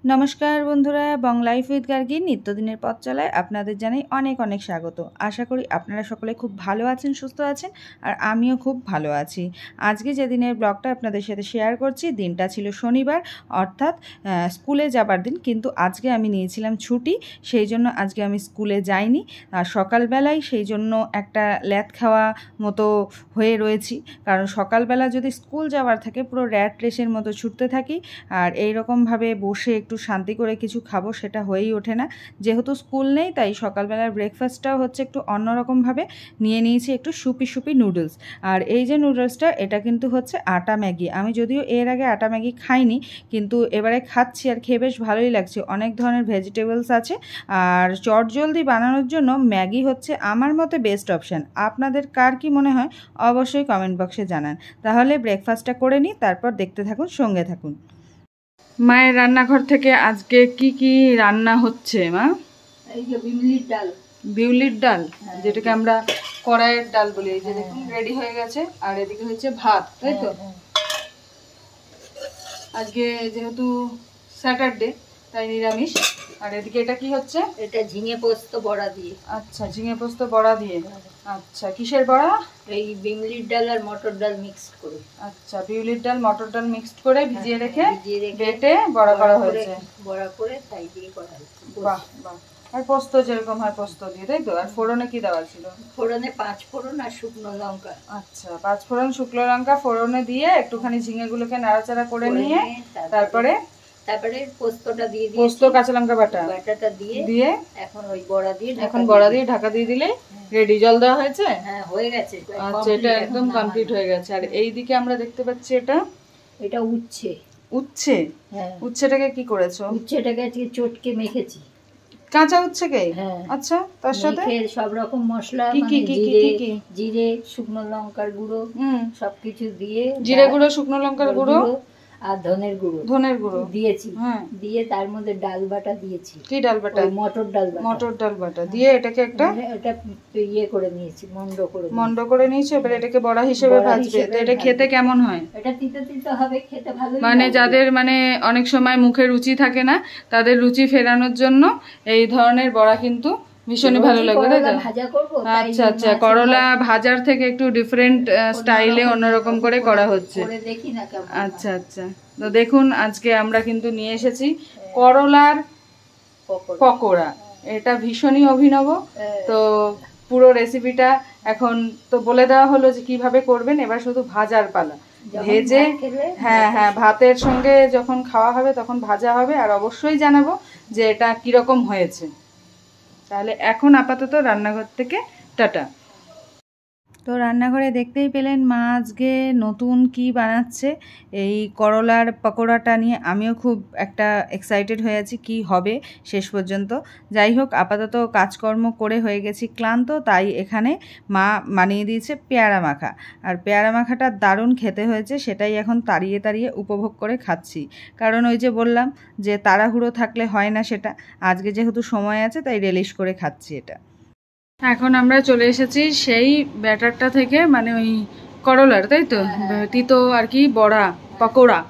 नमस्कार बंधुरा बंग life with Gargi नित्यदिनेर पथ चलाय आपनादेर जानाई अनेक अनेक स्वागत। आशा करी आपनारा सकले खूब भालो आछेन, सुस्थ आछेन और आमिओ खूब भालो आछि। आजके जे दिनेर ब्लगटा आपनादेर साथे शेयार करछि, दिनटा छिलो शनिवार अर्थात स्कूले जाबार दिन, किन्तु आजके आमि नियेछिलाम छुटी, सेई जोन्नो आजके आमि स्कूले जाइनि। और सकाल बेलाय सेई जोन्नो एकटा ल्याथ खाওয়া मतो हये रयेछि, कारण सकाल बेला जोदि स्कूल जाबार थाके पुरो रैट रेसेर मतो छुटते थाकि और एई रकम भावे बसे एकटु शांति करे किछु खाबो सेटा हयेई ओठे ना। जेहेतु स्कूल नेই ताई सकालबेलार ब्रेकफास्टटाও হচ্ছে একটু অন্যরকম ভাবে নিয়ে নিয়েছি, একটু সুপি সুপি নুডলস। আর এই যে নুডলসটা এটা কিন্তু হচ্ছে আটা ম্যাগি। আমি যদিও এর আগে আটা ম্যাগি খাইনি, কিন্তু এবারে খাচ্ছি আর খেয়ে বেশ ভালোই লাগছে। অনেক ধরনের ভেজিটেবলস আছে আর চটজলদি বানানোর জন্য ম্যাগি হচ্ছে আমার মতে বেস্ট অপশন। আপনাদের কার কি মনে হয় অবশ্যই কমেন্ট বক্সে জানান। তাহলে ব্রেকফাস্টটা করে নিই, তারপর দেখতে থাকুন, সঙ্গে থাকুন। মায়ের রান্নাঘর থেকে আজকে কি কি রান্না হচ্ছে মা? এই যে বিউলির ডাল। বিউলির ডাল, যেটাকে আমরা কড়াইয়ের ডাল বলি। এই যে দেখুন রেডি হয়ে গেছে। আর এদিকে হচ্ছে ভাত, তাই তো? আজকে যেহেতু স্যাটারডে তাই নিরামিষ। আর এদিকে এটা কি হচ্ছে? এটা ঝিঙে পোস্ত বড়া দিয়ে। আচ্ছা, ঝিঙে পোস্ত বড়া দিয়ে। আচ্ছা, কিসের বড়া? এই বিউলির ডাল আর মটর ডাল মিক্সড করে। আচ্ছা, বিউলির ডাল মটর ডাল মিক্সড করে ভিজিয়ে রেখে বেটে বড়া করা হয়েছে। বড়া করে তাই দিয়ে করা হয়েছে। বাহ বাহ। আর পোস্ত যেরকম হয় পোস্ত দিয়ে, তাই তো? আর ফোড়নে কি দেওয়া ছিল? ফোড়নে 5 ফোড়ন আর শুকনো লঙ্কা। আচ্ছা, 5 ফোড়ন শুকনো লঙ্কা ফোড়নে দিয়ে একটুখানি ঝিঙেগুলোকে নাড়াচাড়া করে নিয়ে তারপরে পোস্তটা দিয়ে দিয়েছি। পোস্ত কাঁচা লঙ্কা বাটাটা দিয়ে এখন ওই বড়া দিয়ে ঢাকা দিয়ে দিলে রেডি। জল দেওয়া হয়েছে? হ্যাঁ, হয়ে গেছে। আচ্ছা, এটা একদম কমপ্লিট হয়ে গেছে। আর এই দিকে আমরা দেখতে পাচ্ছি এটা উচ্ছে। উচ্ছে? হ্যাঁ। উচ্ছেটাকে কি করেছো? উচ্ছেটাকে আজকে চটকে মেখেছি। কাঁচা উচ্ছেকে? হ্যাঁ। আচ্ছা, তার সাথে সব রকম মশলা, জিরে, শুকনো লঙ্কার গুঁড়ো সবকিছু দিয়ে, জিরে গুঁড়ো, শুকনো লঙ্কার গুঁড়ো আর ধনের গুঁড়ো দিয়েছি। দিয়ে তার মধ্যে ডাল বাটা দিয়েছি। কি ডাল বাটা? মটর ডাল বাটা দিয়ে এটাকে এটা ইয়ে করে নিয়েছি, মন্ড করে নিয়েছি। এবার এটাকে বড়া হিসেবে ভাজবে। তো এটা খেতে কেমন হয়? এটা তিতো তিতো হবে, খেতে ভালো। মানে যাদের অনেক সময় মুখে রুচি থাকে না, তাদের রুচি ফেরানোর জন্য এই ধরনের বড়া কিন্তু ভীষণই ভালো লাগবে, তাই তো? আচ্ছা আচ্ছা, করলা ভাজার থেকে একটু ডিফারেন্ট স্টাইলে অন্যরকম করে করা হচ্ছে। আচ্ছা আচ্ছা, তো দেখুন আজকে আমরা কিন্তু নিয়ে এসেছি করলার পকোড়া। এটা ভীষণই অভিনব। তো পুরো রেসিপিটা এখন তো বলে দেওয়া হলো যে কিভাবে করবেন। এবার শুধু ভাজার পালা। ভেজে হ্যাঁ হ্যাঁ, ভাতের সঙ্গে যখন খাওয়া হবে তখন ভাজা হবে। আর অবশ্যই জানাবো যে এটা কিরকম হয়েছে। তাহলে এখন আপাতত রান্নাঘর থেকে টাটা। তো রান্নাঘরে দেখতেই পেলেন মা আজকে নতুন কি বানাচ্ছে, এই করলার পকোড়াটা নিয়ে আমিও খুব একটা এক্সাইটেড হয়ে আছি কি হবে শেষ পর্যন্ত। যাই হোক, আপাতত কাজকর্ম করে হয়ে গেছি ক্লান্ত, তাই এখানে মা বানিয়ে দিয়েছে পেয়ারা মাখা। আর পেয়ারা মাখাটা দারুণ খেতে হয়েছে, সেটাই এখন তাড়িয়ে তাড়িয়ে উপভোগ করে খাচ্ছি। কারণ ওই যে বললাম যে তাড়াহুড়ো থাকলে হয় না সেটা। আজকে যেহেতু সময় আছে তাই রিলিশ করে খাচ্ছি এটা। এখন আমরা চলে এসেছি সেই ব্যাটারটা থেকে, ওই করলার, তাই তো? তিতো আর কি বড়া পকোড়া।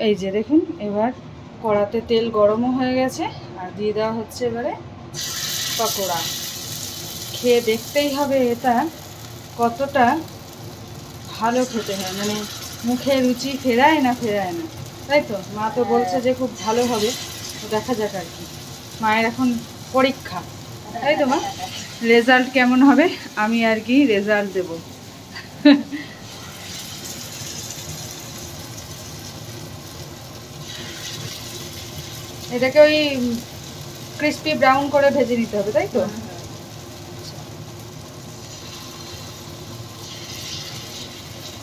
এই যে দেখুন, এবার কড়াতে তেল গরমও হয়ে গেছে আর দিয়ে দেওয়া হচ্ছে এবারে পকোড়া। খেয়ে দেখতেই হবে এটা কতটা ভালো খেতে হয়, মুখে রুচি ফেরায় না, তাই তো? মা তো বলছে যে খুব ভালো হবে, দেখা যাক আর কি। মায়ের এখন পরীক্ষা, তাই তো মা? রেজাল্ট কেমন হবে আমি আর কি রেজাল্ট দেব। এটাকে ওই ক্রিস্পি ব্রাউন করে ভেজে নিতে হবে, তাই তো?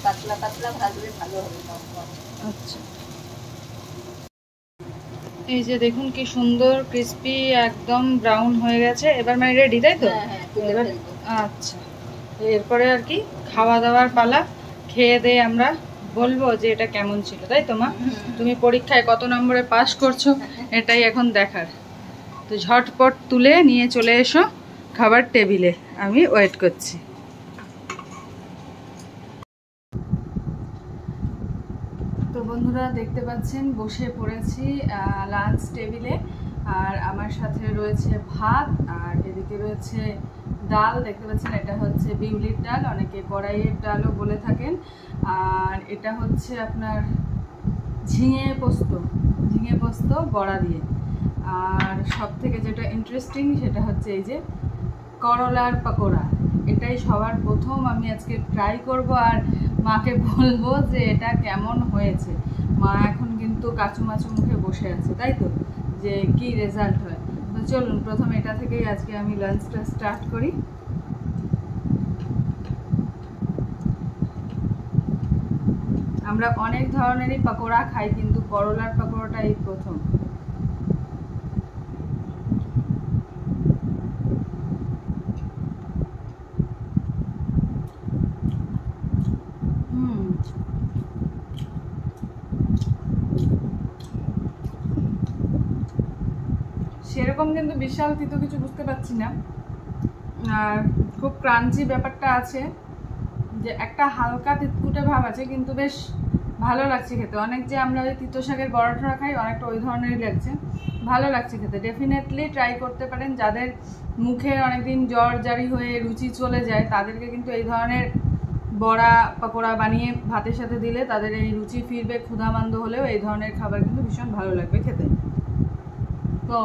পাতলা পাতলা ভাজলে ভালো হবে। আচ্ছা, এই যে দেখুন কি সুন্দর ক্রিস্পি একদম ব্রাউন হয়ে গেছে। এবার রেডি, তাই তো? এবার আচ্ছা, এরপরে আর কি খাওয়া দাওয়ার পালা। খেয়ে দিয়ে আমরা বলবো যে এটা কেমন ছিল, তাই তো মা? তুমি পরীক্ষায় কত নম্বরে পাস করছো এটাই এখন দেখার। তো ঝটপট তুলে নিয়ে চলে এসো খাবার টেবিলে, আমি ওয়েট করছি। তো বন্ধুরা বন্ধুরা দেখতে পাচ্ছেন বসে পড়েছি লাঞ্চ টেবিলে। আর আমার সাথে রয়েছে ভাত, আর এদিকে রয়েছে ডাল। দেখতে পাচ্ছেন এটা হচ্ছে বিউলির ডাল, অনেকে কড়াইয়ের ডালও বলে থাকেন। আর এটা হচ্ছে আপনার ঝিঙে পোস্ত বড়া দিয়ে। আর সব থেকে যেটা ইন্টারেস্টিং সেটা হচ্ছে এই যে করলার পকোড়া। এটাই সবার প্রথম আমি আজকে ট্রাই করব আর মাকে বলবো যে এটা কেমন হয়েছে। মা এখন কিন্তু কাচুমাচু মুখে বসে আছে, তাই তো, যে কি রেজাল্ট হয়। তো চলুন প্রথমে এটা থেকেই আজকে আমি লাঞ্চটা স্টার্ট করি। আমরা অনেক ধরনেরই পকোড়া খাই, কিন্তু করলার পকোড়াটা এই প্রথম। সেরকম কিন্তু বিশাল তিতো কিছু বুঝতে পারছি না, আর খুব ক্রাঞ্চি ব্যাপারটা আছে, যে একটা হালকা তিতকুটে ভাব আছে, কিন্তু বেশ ভালো লাগছে খেতে। অনেক যে আমরা ওই তিতো শাকের বড়াটা খাই, অনেকটা ওই ধরনেরই লাগছে, ভালো লাগছে খেতে। ডেফিনেটলি ট্রাই করতে পারেন। যাদের মুখে অনেকদিন জ্বর জারি হয়ে রুচি চলে যায়, তাদেরকে কিন্তু এই ধরনের বড়া পকোড়া বানিয়ে ভাতের সাথে দিলে তাদের এই রুচি ফিরবে। ক্ষুধামান্দ হলেও এই ধরনের খাবার কিন্তু ভীষণ ভালো লাগবে খেতে। তো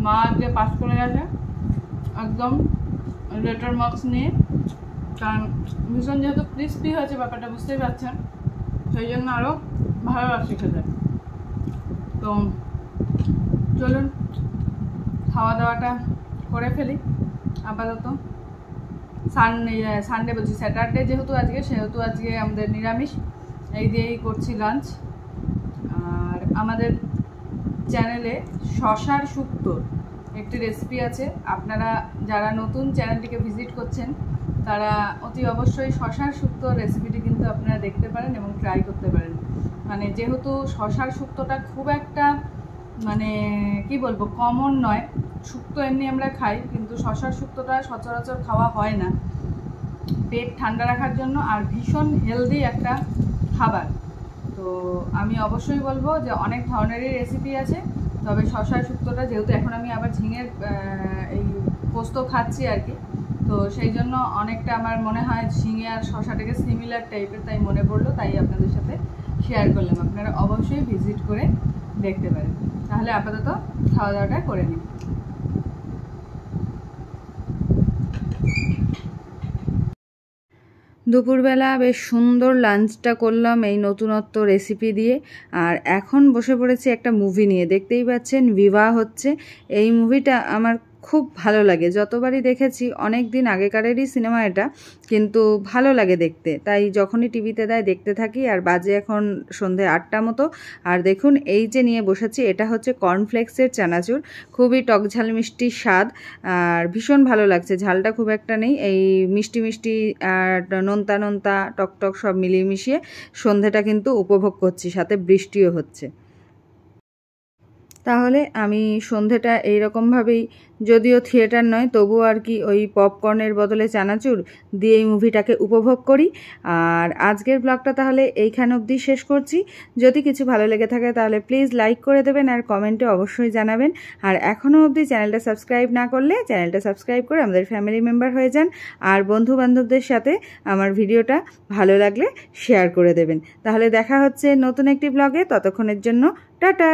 মা আজকে পাস করে গেছে একদম লেটার মার্কস নিয়ে, কারণ ভীষণ যেহেতু ক্রিস্পি হয়েছে ব্যাপারটা, বুঝতেই পারছেন, সেই জন্য আরও ভালো লাগছে খেতে। তো চলুন খাওয়া দাওয়াটা করে ফেলি আপাতত। সানডে বলছি, স্যাটারডে যেহেতু আজকে, সেহেতু আজকে আমাদের নিরামিষ, এই দিয়েই করছি লাঞ্চ। আর আমাদের চ্যানেলে শশার শুক্তোর একটি রেসিপি আছে। আপনারা যারা নতুন চ্যানেলটিকে ভিজিট করছেন তারা অতি অবশ্যই শশার শুক্তোর রেসিপিটি কিন্তু আপনারা দেখতে পারেন এবং ট্রাই করতে পারেন। মানে যেহেতু শশার শুক্তোটা খুব একটা মানে কি বলবো কমন নয়, শুক্তো এমনি আমরা খাই, কিন্তু শশার শুক্তোটা সচরাচর খাওয়া হয় না। পেট ঠান্ডা রাখার জন্য আর ভীষণ হেলদি একটা খাবার। তো আমি অবশ্যই বলবো যে অনেক ধরনেরই রেসিপি আছে, তবে শশার শুক্তোটা যেহেতু এখন আমি আবার ঝিঙের এই পোস্ত খাচ্ছি আর কি, তো সেই জন্য অনেকটা আমার মনে হয় ঝিঙে আর শশাটাকে সিমিলার টাইপের, তাই মনে পড়লো, তাই আপনাদের সাথে শেয়ার করলাম। আপনারা অবশ্যই ভিজিট করে দেখতে পারেন। তাহলে আপাতত খাওয়া দাওয়াটা করে নিই। দুপুরবেলা বেশ সুন্দর লাঞ্চটা করলাম এই নতুনত্ব রেসিপি দিয়ে। আর এখন বসে পড়েছি একটা মুভি নিয়ে। দেখতেই পাচ্ছেন বিবাহ হচ্ছে। এই মুভিটা আমার খুব ভালো লাগে, যতবারই দেখেছি, অনেক দিন আগেকারেরই সিনেমা এটা, কিন্তু ভালো লাগে দেখতে, তাই যখনই টিভিতে দেয় দেখতে থাকি। আর বাজে এখন সন্ধে 8টা মতো। আর দেখুন এই যে নিয়ে বসেছি, এটা হচ্ছে কর্নফ্লেক্সের চানাচুর, খুবই টকঝাল মিষ্টি স্বাদ, আর ভীষণ ভালো লাগছে। ঝালটা খুব একটা নেই, এই মিষ্টি মিষ্টি আর নোনতা টকটক সব মিলিয়ে মিশিয়ে সন্ধেটা কিন্তু উপভোগ করছি, সাথে বৃষ্টিও হচ্ছে। তাহলে আমি সন্ধেটা এইরকমভাবেই, যদিও থিয়েটার নয় তবুও আর কি ওই পপকর্নের বদলে চানাচুর দিয়ে এই মুভিটাকে উপভোগ করি। আর আজকের ব্লগটা তাহলে এইখান অবধি শেষ করছি। যদি কিছু ভালো লেগে থাকে তাহলে প্লিজ লাইক করে দেবেন আর কমেন্টে অবশ্যই জানাবেন। আর এখনও অবধি চ্যানেলটা সাবস্ক্রাইব না করলে চ্যানেলটা সাবস্ক্রাইব করে আমাদের ফ্যামিলি মেম্বার হয়ে যান। আর বন্ধু বান্ধবদের সাথে আমার ভিডিওটা ভালো লাগলে শেয়ার করে দেবেন। তাহলে দেখা হচ্ছে নতুন একটি ব্লগে, ততক্ষণের জন্য টাটা।